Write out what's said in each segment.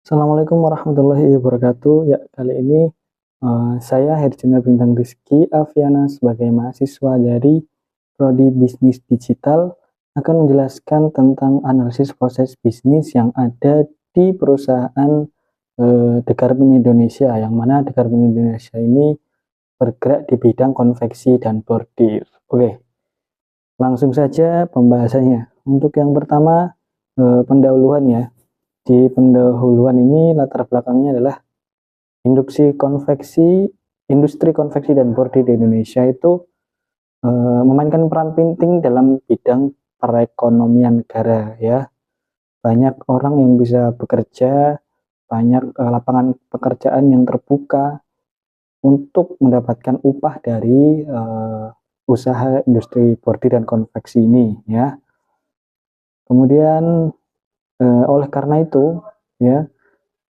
Assalamualaikum warahmatullahi wabarakatuh. Ya, kali ini saya Herjuna Bintang Rizky Aviana sebagai mahasiswa dari Prodi Bisnis Digital akan menjelaskan tentang analisis proses bisnis yang ada di perusahaan The Garmin Indonesia, yang mana The Garmin Indonesia ini bergerak di bidang konveksi dan bordir. Oke, langsung saja pembahasannya. Untuk yang pertama, pendahuluan ya. Di pendahuluan ini latar belakangnya adalah industri konveksi dan bordir di Indonesia itu memainkan peran penting dalam bidang perekonomian negara ya. Banyak orang yang bisa bekerja, banyak lapangan pekerjaan yang terbuka untuk mendapatkan upah dari usaha industri bordir dan konveksi ini ya. Kemudian oleh karena itu ya,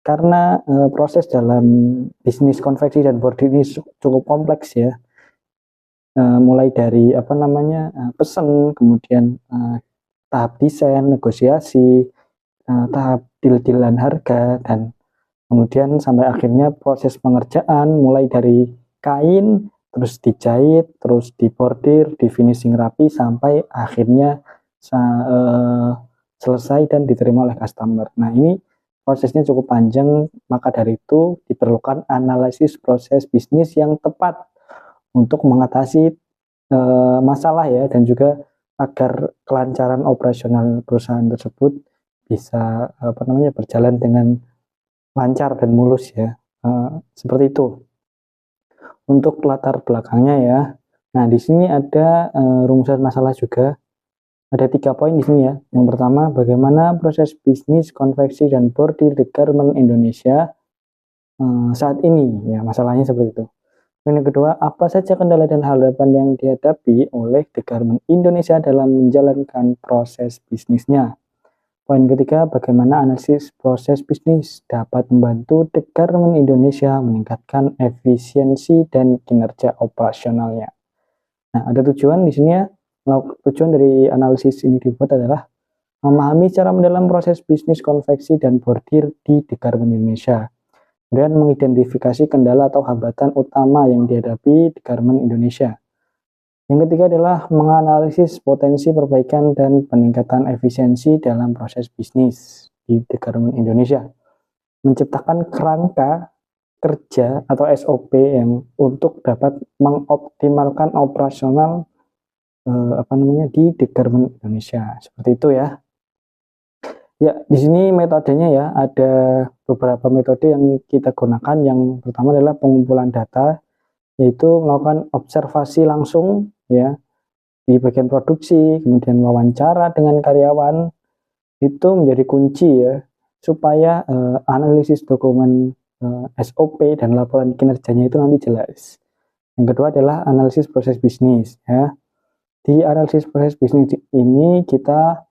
karena proses dalam bisnis konveksi dan bordir ini cukup kompleks ya, mulai dari pesan, kemudian tahap desain, negosiasi, tahap deal-dealan harga, dan kemudian sampai akhirnya proses pengerjaan mulai dari kain, terus dijahit, terus dibordir, di finishing rapi sampai akhirnya selesai dan diterima oleh customer. Nah, ini prosesnya cukup panjang, maka dari itu diperlukan analisis proses bisnis yang tepat untuk mengatasi masalah ya, dan juga agar kelancaran operasional perusahaan tersebut bisa berjalan dengan lancar dan mulus ya. Seperti itu. Untuk latar belakangnya ya. Nah, di sini ada rumusan masalah juga. Ada 3 poin di sini ya. Yang pertama, bagaimana proses bisnis konveksi dan bordir di Garmen Indonesia saat ini ya, masalahnya seperti itu. Yang kedua, apa saja kendala dan harapan yang dihadapi oleh The Garment Indonesia dalam menjalankan proses bisnisnya. Poin ketiga, bagaimana analisis proses bisnis dapat membantu The Garment Indonesia meningkatkan efisiensi dan kinerja operasionalnya. Nah, ada tujuan di sini ya. Tujuan dari analisis ini dibuat adalah memahami cara mendalam proses bisnis konveksi dan bordir di The Garment Indonesia. Kemudian mengidentifikasi kendala atau hambatan utama yang dihadapi The Garment Indonesia. Yang ketiga adalah menganalisis potensi perbaikan dan peningkatan efisiensi dalam proses bisnis di The Garment Indonesia. Menciptakan kerangka kerja atau SOP yang untuk dapat mengoptimalkan operasional di The Garment Indonesia. Seperti itu ya. Ya, di sini metodenya ya, ada beberapa metode yang kita gunakan. Yang pertama adalah pengumpulan data, yaitu melakukan observasi langsung ya di bagian produksi, kemudian wawancara dengan karyawan, itu menjadi kunci ya, supaya analisis dokumen SOP dan laporan kinerjanya itu nanti jelas. Yang kedua adalah analisis proses bisnis ya. Di analisis proses bisnis ini kita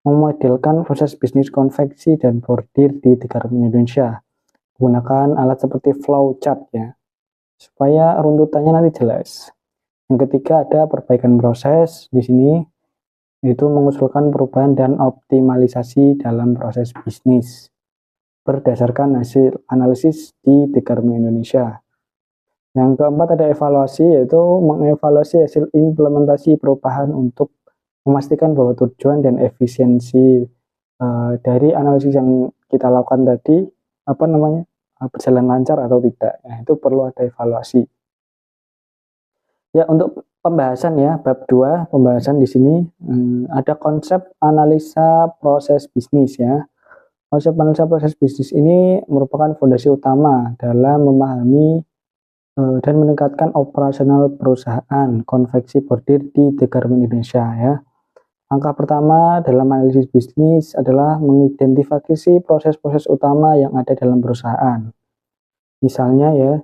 memodelkan proses bisnis konveksi dan bordir di The Garment Indonesia menggunakan alat seperti flow chart ya, supaya runtutannya nanti jelas. Yang ketiga ada perbaikan proses. Di sini itu mengusulkan perubahan dan optimalisasi dalam proses bisnis berdasarkan hasil analisis di The Garment Indonesia. Yang keempat ada evaluasi, yaitu mengevaluasi hasil implementasi perubahan untuk memastikan bahwa tujuan dan efisiensi dari analisis yang kita lakukan tadi berjalan lancar atau tidak. Nah, itu perlu ada evaluasi. Ya, untuk pembahasan ya, bab 2 pembahasan di sini ada konsep analisa proses bisnis ya. Konsep analisa proses bisnis ini merupakan fondasi utama dalam memahami dan meningkatkan operasional perusahaan konveksi bordir di The Garment Indonesia ya. Langkah pertama dalam analisis bisnis adalah mengidentifikasi proses-proses utama yang ada dalam perusahaan. Misalnya ya,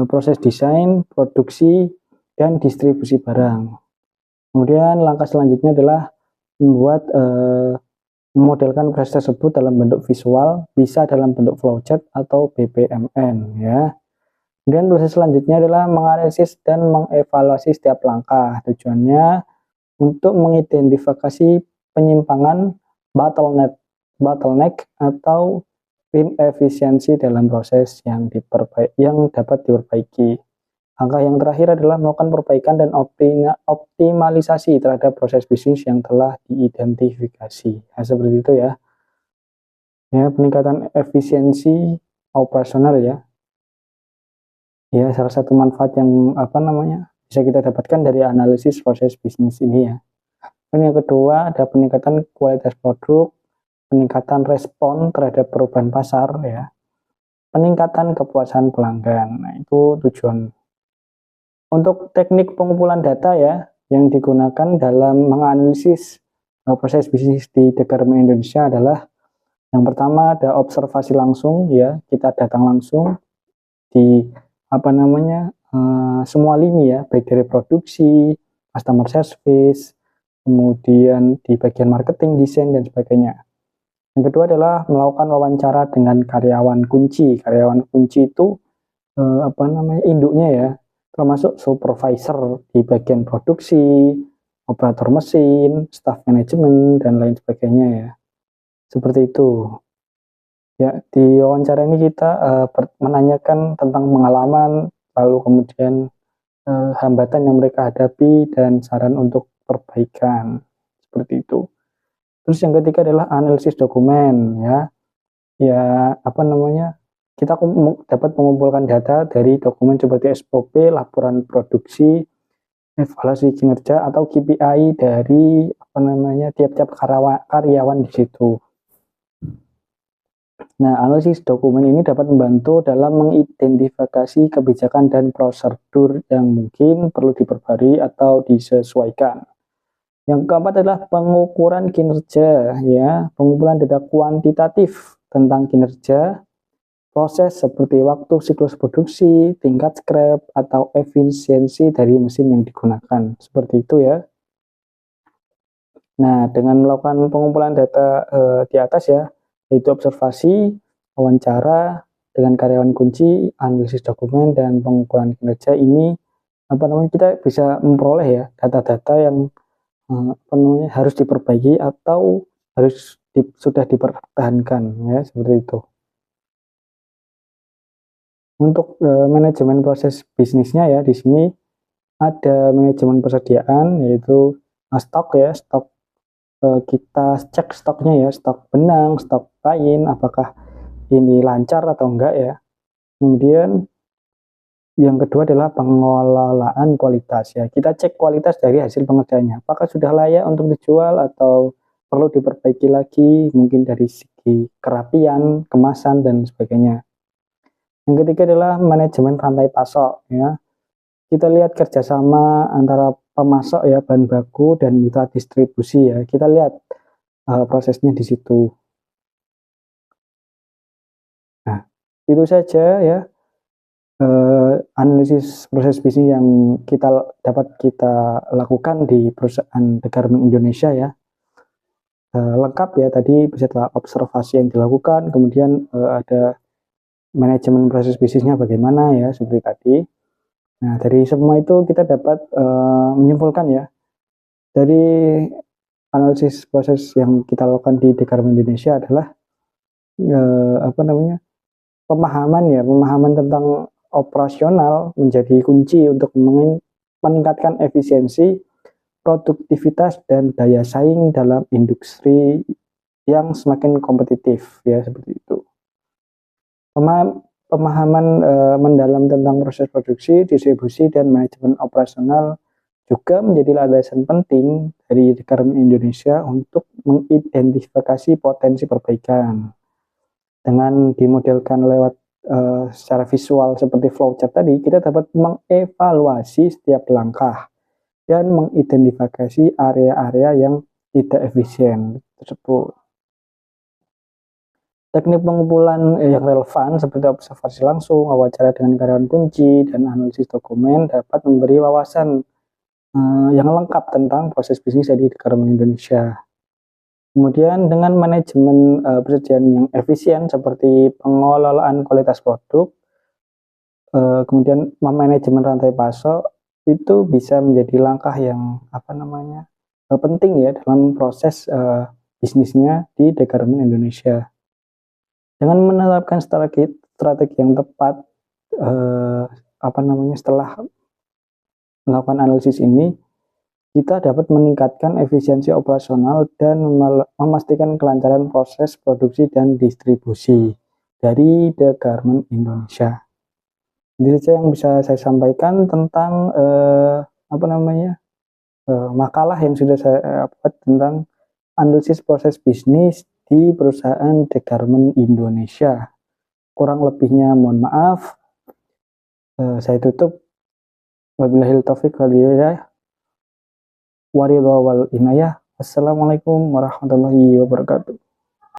proses desain, produksi, dan distribusi barang. Kemudian langkah selanjutnya adalah memodelkan proses tersebut dalam bentuk visual, bisa dalam bentuk flowchart atau BPMN ya. Kemudian proses selanjutnya adalah menganalisis dan mengevaluasi setiap langkah. Tujuannya untuk mengidentifikasi penyimpangan, bottleneck bottleneck atau inefisiensi dalam proses yang dapat diperbaiki. Langkah yang terakhir adalah melakukan perbaikan dan optimalisasi terhadap proses bisnis yang telah diidentifikasi. Nah, seperti itu ya. Ya, peningkatan efisiensi operasional ya. Ya, salah satu manfaat yang bisa kita dapatkan dari analisis proses bisnis ini ya. Dan yang kedua ada peningkatan kualitas produk, peningkatan respon terhadap perubahan pasar ya, peningkatan kepuasan pelanggan. Nah, itu tujuan. Untuk teknik pengumpulan data ya yang digunakan dalam menganalisis proses bisnis di The Garment Indonesia adalah yang pertama ada observasi langsung ya, kita datang langsung di semua lini ya, baik dari produksi, customer service, kemudian di bagian marketing, desain dan sebagainya. Yang kedua adalah melakukan wawancara dengan karyawan kunci. Karyawan kunci itu induknya ya, termasuk supervisor di bagian produksi, operator mesin, staff manajemen dan lain sebagainya ya. Seperti itu. Ya, di wawancara ini kita menanyakan tentang pengalaman, lalu kemudian hambatan yang mereka hadapi dan saran untuk perbaikan. Seperti itu. Terus yang ketiga adalah analisis dokumen ya. Ya, kita dapat mengumpulkan data dari dokumen seperti SOP, laporan produksi, evaluasi kinerja atau KPI dari tiap-tiap karyawan di situ. Nah, analisis dokumen ini dapat membantu dalam mengidentifikasi kebijakan dan prosedur yang mungkin perlu diperbarui atau disesuaikan. Yang keempat adalah pengukuran kinerja ya, pengumpulan data kuantitatif tentang kinerja, proses seperti waktu siklus produksi, tingkat scrap atau efisiensi dari mesin yang digunakan. Seperti itu ya. Nah, dengan melakukan pengumpulan data di atas ya, yaitu observasi, wawancara dengan karyawan kunci, analisis dokumen dan pengukuran kinerja ini kita bisa memperoleh ya data-data yang harus diperbaiki atau sudah dipertahankan ya, seperti itu. Untuk manajemen proses bisnisnya ya, di sini ada manajemen persediaan yaitu stok ya, stok kita cek stoknya ya, stok benang, stok kain, apakah ini lancar atau enggak ya. Kemudian yang kedua adalah pengelolaan kualitas ya, kita cek kualitas dari hasil pengerjaannya, apakah sudah layak untuk dijual atau perlu diperbaiki lagi, mungkin dari segi kerapian, kemasan dan sebagainya. Yang ketiga adalah manajemen rantai pasok ya, kita lihat kerjasama antara pemasok ya, bahan baku dan mitra distribusi ya, kita lihat prosesnya di situ. Nah, itu saja ya analisis proses bisnis yang dapat kita lakukan di perusahaan The Garment Indonesia ya. Lengkap ya, tadi beserta observasi yang dilakukan, kemudian ada manajemen proses bisnisnya bagaimana ya, seperti tadi. Nah, dari semua itu kita dapat menyimpulkan ya, dari analisis proses yang kita lakukan di The Garment Indonesia adalah pemahaman tentang operasional menjadi kunci untuk meningkatkan efisiensi, produktivitas dan daya saing dalam industri yang semakin kompetitif ya, seperti itu. Pemahaman mendalam tentang proses produksi, distribusi dan manajemen operasional juga menjadi landasan penting dari The Garment Indonesia untuk mengidentifikasi potensi perbaikan. Dengan dimodelkan lewat secara visual seperti flowchart tadi, kita dapat mengevaluasi setiap langkah dan mengidentifikasi area-area yang tidak efisien tersebut. Teknik pengumpulan yang relevan seperti observasi langsung, wawancara dengan karyawan kunci, dan analisis dokumen dapat memberi wawasan yang lengkap tentang proses bisnis di The Garment Indonesia. Kemudian dengan manajemen persediaan yang efisien seperti pengelolaan kualitas produk, kemudian manajemen rantai pasok, itu bisa menjadi langkah yang penting ya dalam proses bisnisnya di The Garment Indonesia. Dengan menerapkan strategi yang tepat, setelah melakukan analisis ini, kita dapat meningkatkan efisiensi operasional dan memastikan kelancaran proses produksi dan distribusi dari The Garment Indonesia. Ini saja yang bisa saya sampaikan tentang makalah yang sudah saya buat tentang analisis proses bisnis di perusahaan The Garment Indonesia. Kurang lebihnya mohon maaf. Saya tutup. Wabillahi taufiq wal hidayah. Waridha wal inayah. Assalamualaikum warahmatullahi wabarakatuh.